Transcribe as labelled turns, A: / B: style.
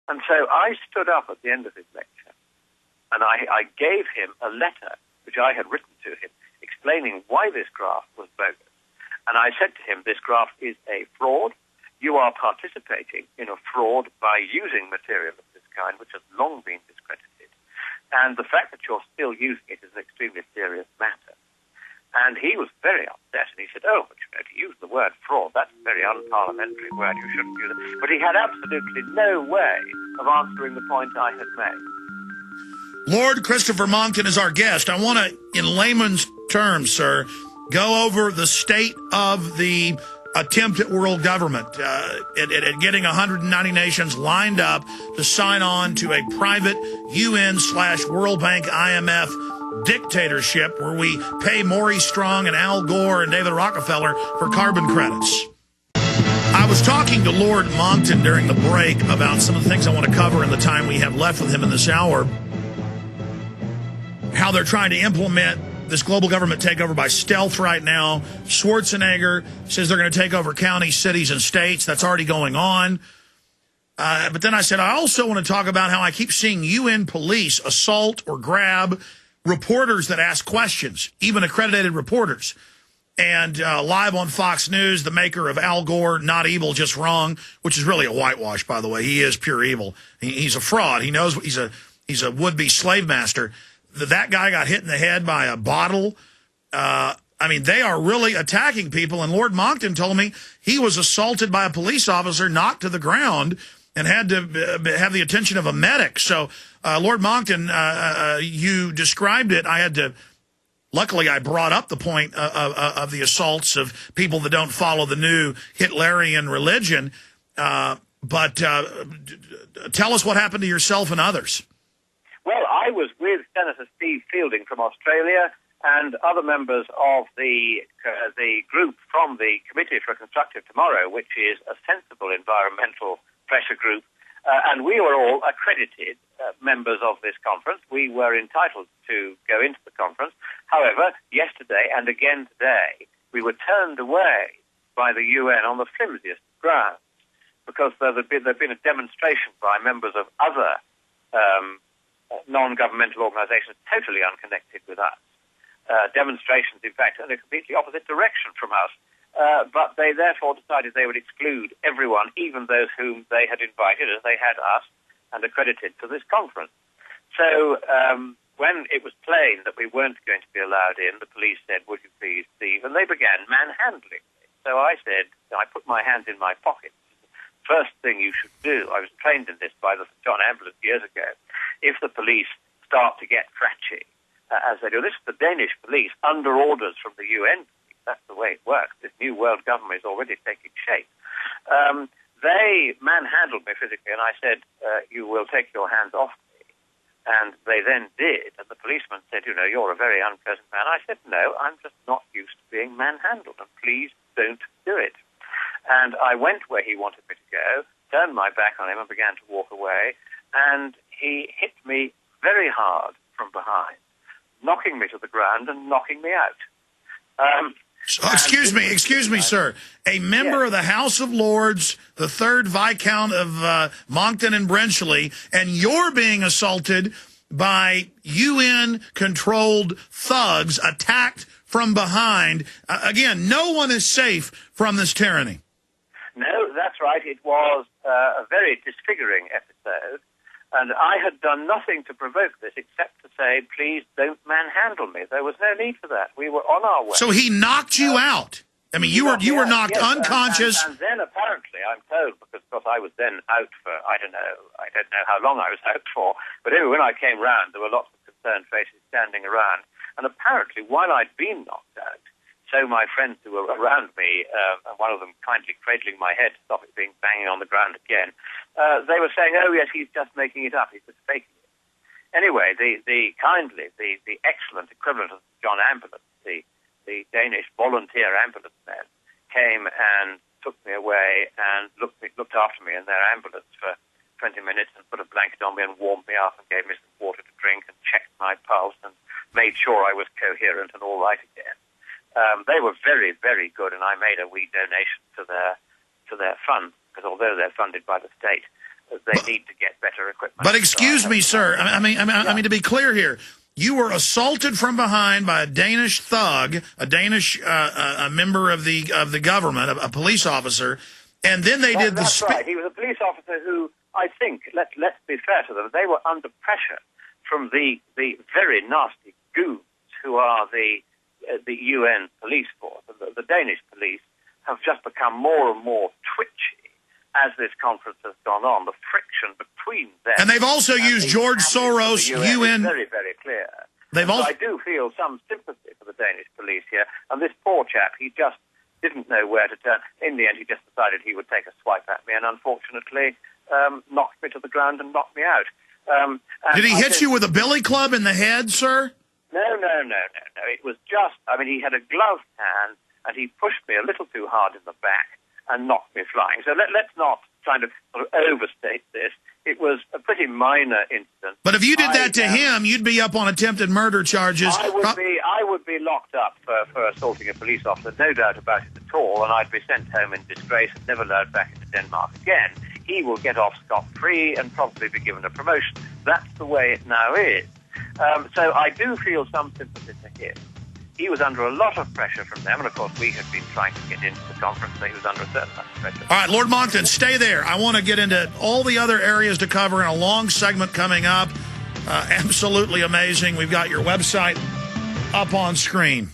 A: And so I stood up at the end of his lecture, and I gave him a letter which I had written to him explaining why this graft was bogus. And I said to him, this graft is a fraud. You are participating in a fraud by using material of this kind, which has long been discredited. And the fact that you're still using it is an extremely serious matter. And he was very upset, and he said, oh, but to use the word fraud, that's a very unparliamentary word, you shouldn't use it. But he had absolutely no way of answering the point I had made.
B: Lord Christopher Monckton is our guest. I want to, in layman's terms, sir, go over the state of the attempt at world government, at getting 190 nations lined up to sign on to a private UN/World Bank IMF dictatorship where we pay Maurice Strong and Al Gore and David Rockefeller for carbon credits. I was talking to Lord Monckton during the break about some of the things I want to cover in the time we have left with him in this hour. How they're trying to implement this global government takeover by stealth right now. Schwarzenegger says they're going to take over counties, cities, and states. That's already going on. But then I said, I also want to talk about how I keep seeing UN police assault or grab reporters that ask questions, even accredited reporters. And live on Fox News, the maker of Al Gore, Not Evil, Just Wrong, which is really a whitewash, by the way. He is pure evil. He's a fraud. He knows he's a would-be slave master. That guy got hit in the head by a bottle. I mean, they are really attacking people. And Lord Monckton told me he was assaulted by a police officer, knocked to the ground, and had to have the attention of a medic. So, Lord Monckton, you described it. Luckily, I brought up the point of the assaults of people that don't follow the new Hitlerian religion. But tell us what happened to yourself and others.
A: Well, I was with Senator Steve Fielding from Australia and other members of the group from the Committee for a Constructive Tomorrow, which is a sensible environmental pressure group, and we were all accredited members of this conference. We were entitled to go into the conference. However, yesterday and again today, we were turned away by the UN on the flimsiest grounds because there had been a demonstration by members of other non-governmental organizations totally unconnected with us. Demonstrations, in fact, in a completely opposite direction from us. But they therefore decided they would exclude everyone, even those whom they had invited, as they had us, and accredited to this conference. So when it was plain that we weren't going to be allowed in, the police said, would you please leave? And they began manhandling me. So I said, I put my hands in my pockets. First thing you should do, I was trained in this by the John Ambulance years ago, if the police start to get cratchy, as they do, this is the Danish police under orders from the UN. That's the way it works. This new world government is already taking shape. They manhandled me physically, and I said, you will take your hands off me. And they then did, and the policeman said, you're a very unpleasant man. I said, no, I'm just not used to being manhandled, and please don't do it. And I went where he wanted me to go, turned my back on him and began to walk away, and he hit me very hard from behind, knocking me to the ground and knocking me out.
B: Excuse me, sir. A member of the House of Lords, the third Viscount of Monckton and Brenchley, and you're being assaulted by UN-controlled thugs attacked from behind. Again, no one is safe from this tyranny.
A: No, that's right. It was a very disfiguring episode, and I had done nothing to provoke this except to say, please don't manhandle me. There was no need for that. We were on our way.
B: So he knocked you out. I mean, you were knocked unconscious.
A: And then apparently, I'm told, because of course I was then out for, I don't know how long I was out for, but anyway, when I came round, there were lots of concerned faces standing around, and apparently, while I'd been knocked out, so my friends who were around me, one of them kindly cradling my head to stop it being banging on the ground again, they were saying, oh yes, he's just making it up, he's just faking it. Anyway, the excellent equivalent of John Ambulance, the Danish volunteer ambulance men, came and took me away and looked after me in their ambulance for 20 minutes and put a blanket on me and warmed me up and gave me some water to drink and checked my pulse and made sure I was coherent and all right again. They were very, very good, and I made a wee donation to their fund, because although they're funded by the state, they need to get better equipment.
B: But excuse me, sir. I mean, to be clear here, you were assaulted from behind by a Danish thug, a Danish a member of the government, a police officer, and then they did the.
A: That's right. He was a police officer who, I think, let's be fair to them, they were under pressure from the very nasty goons who are the UN police force. The Danish police have just become more and more twitchy as this conference has gone on. The friction between them.
B: And they've also used George Soros, UN.
A: Very, very clear.
B: So
A: I do feel some sympathy for the Danish police here. And this poor chap, he just didn't know where to turn. In the end, he just decided he would take a swipe at me and unfortunately knocked me to the ground and knocked me out.
B: Did he hit you with a billy club in the head, sir?
A: No. It was just, he had a gloved hand and he pushed me a little too hard in the back and knocked me flying. So let's not kind of sort of overstate this. It was a pretty minor incident.
B: But if you did that to him, you'd be up on attempted murder charges.
A: I would be locked up for assaulting a police officer, no doubt about it at all, and I'd be sent home in disgrace and never allowed back into Denmark again. He will get off scot-free and probably be given a promotion. That's the way it now is. So I do feel some sympathy to him. He was under a lot of pressure from them, and of course we had been trying to get into the conference, so he was under a certain amount of pressure.
B: All right, Lord Monckton, stay there. I want to get into all the other areas to cover in a long segment coming up. Absolutely amazing. We've got your website up on screen.